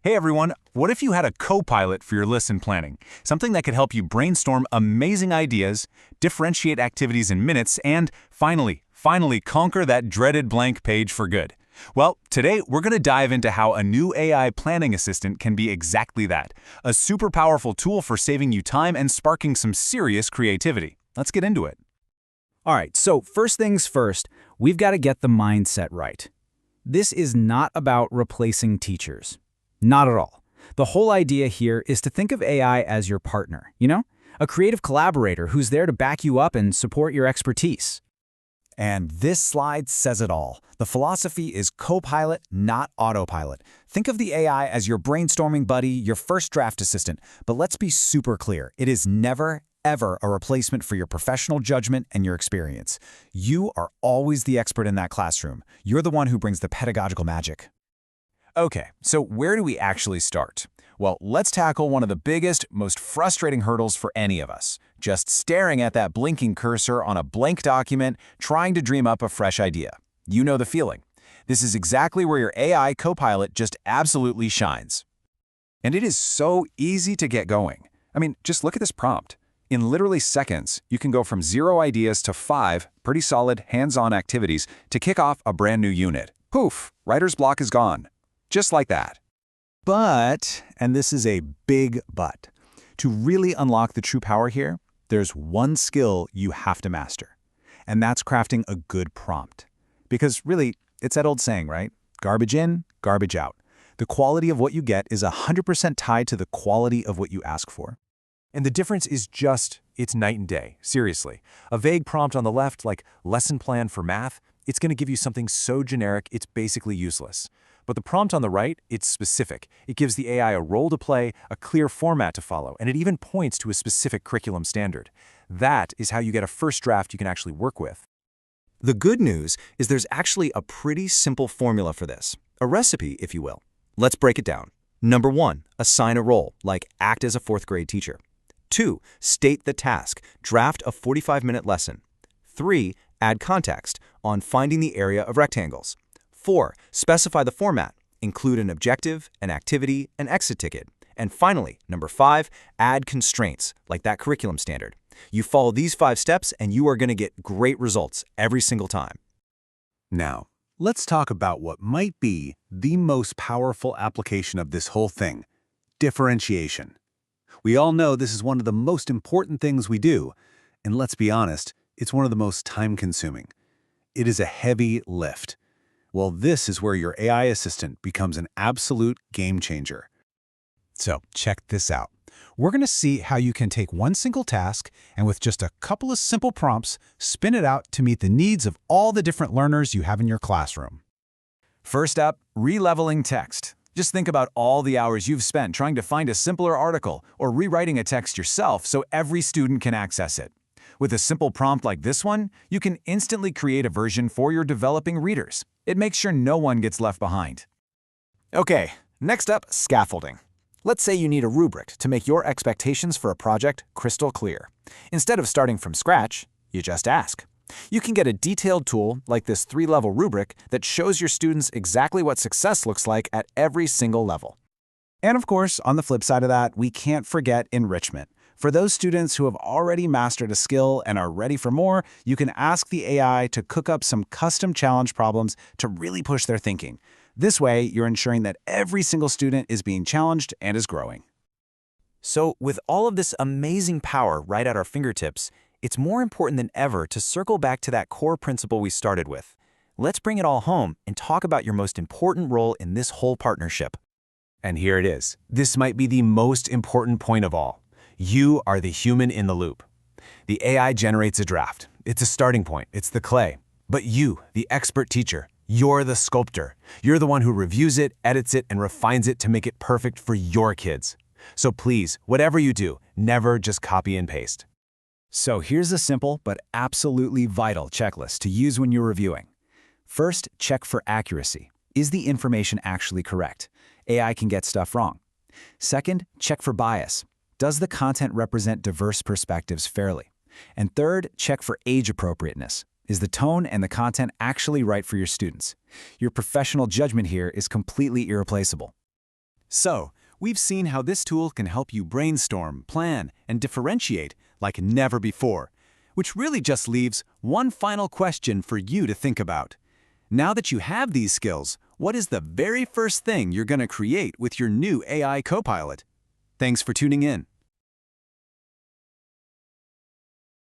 Hey everyone, what if you had a co-pilot for your lesson planning? Something that could help you brainstorm amazing ideas, differentiate activities in minutes, and finally conquer that dreaded blank page for good. Well, today we're going to dive into how a new AI planning assistant can be exactly that, a super powerful tool for saving you time and sparking some serious creativity. Let's get into it. All right, so first things first, we've got to get the mindset right. This is not about replacing teachers. Not at all. The whole idea here is to think of AI as your partner, a creative collaborator who's there to back you up and support your expertise. And this slide says it all. The philosophy is co-pilot, not autopilot. Think of the AI as your brainstorming buddy, your first draft assistant. But let's be super clear. It is never, ever a replacement for your professional judgment and your experience. You are always the expert in that classroom. You're the one who brings the pedagogical magic. Okay, so where do we actually start? Well, let's tackle one of the biggest, most frustrating hurdles for any of us. Just staring at that blinking cursor on a blank document, trying to dream up a fresh idea. You know the feeling. This is exactly where your AI co-pilot just absolutely shines. And it is so easy to get going. I mean, just look at this prompt. In literally seconds, you can go from 0 ideas to 5 pretty solid hands-on activities to kick off a brand new unit. Poof, writer's block is gone. Just like that. But, and this is a big but, to really unlock the true power here, there's one skill you have to master. And that's crafting a good prompt. Because really, it's that old saying, right? Garbage in, garbage out. The quality of what you get is 100% tied to the quality of what you ask for. And the difference is it's night and day, seriously. A vague prompt on the left, like lesson plan for math, it's going to give you something so generic it's basically useless. But the prompt on the right, it's specific. It gives the AI a role to play, a clear format to follow, and it even points to a specific curriculum standard. That is how you get a first draft you can actually work with. The good news is there's actually a pretty simple formula for this, a recipe, if you will. Let's break it down. Number 1, assign a role, like act as a 4th grade teacher. 2, state the task, draft a 45-minute lesson. 3, add context on finding the area of rectangles. 4, specify the format, include an objective, an activity, an exit ticket. And finally, number 5, add constraints, like that curriculum standard. You follow these 5 steps and you are going to get great results every single time. Now, let's talk about what might be the most powerful application of this whole thing, differentiation. We all know this is one of the most important things we do, and let's be honest, it's one of the most time-consuming. It is a heavy lift. Well, this is where your AI assistant becomes an absolute game changer. So check this out. We're going to see how you can take one single task and with just a couple of simple prompts, spin it out to meet the needs of all the different learners you have in your classroom. First up, releveling text. Just think about all the hours you've spent trying to find a simpler article or rewriting a text yourself so every student can access it. With a simple prompt like this one, you can instantly create a version for your developing readers. It makes sure no one gets left behind. Okay, next up, scaffolding. Let's say you need a rubric to make your expectations for a project crystal clear. Instead of starting from scratch, you just ask. You can get a detailed tool like this 3-level rubric that shows your students exactly what success looks like at every single level. And of course, on the flip side of that, we can't forget enrichment. For those students who have already mastered a skill and are ready for more, you can ask the AI to cook up some custom challenge problems to really push their thinking. This way, you're ensuring that every single student is being challenged and is growing. So with all of this amazing power right at our fingertips, it's more important than ever to circle back to that core principle we started with. Let's bring it all home and talk about your most important role in this whole partnership. And here it is. This might be the most important point of all. You are the human in the loop. The AI generates a draft. It's a starting point. It's the clay. But you, the expert teacher, you're the sculptor. You're the one who reviews it, edits it, and refines it to make it perfect for your kids. So please, whatever you do, never just copy and paste. So here's a simple but absolutely vital checklist to use when you're reviewing. First, check for accuracy. Is the information actually correct? AI can get stuff wrong. Second, check for bias. Does the content represent diverse perspectives fairly? And third, check for age appropriateness. Is the tone and the content actually right for your students? Your professional judgment here is completely irreplaceable. So, we've seen how this tool can help you brainstorm, plan, and differentiate like never before, which really just leaves one final question for you to think about. Now that you have these skills, what is the very first thing you're going to create with your new AI Copilot? Thanks for tuning in.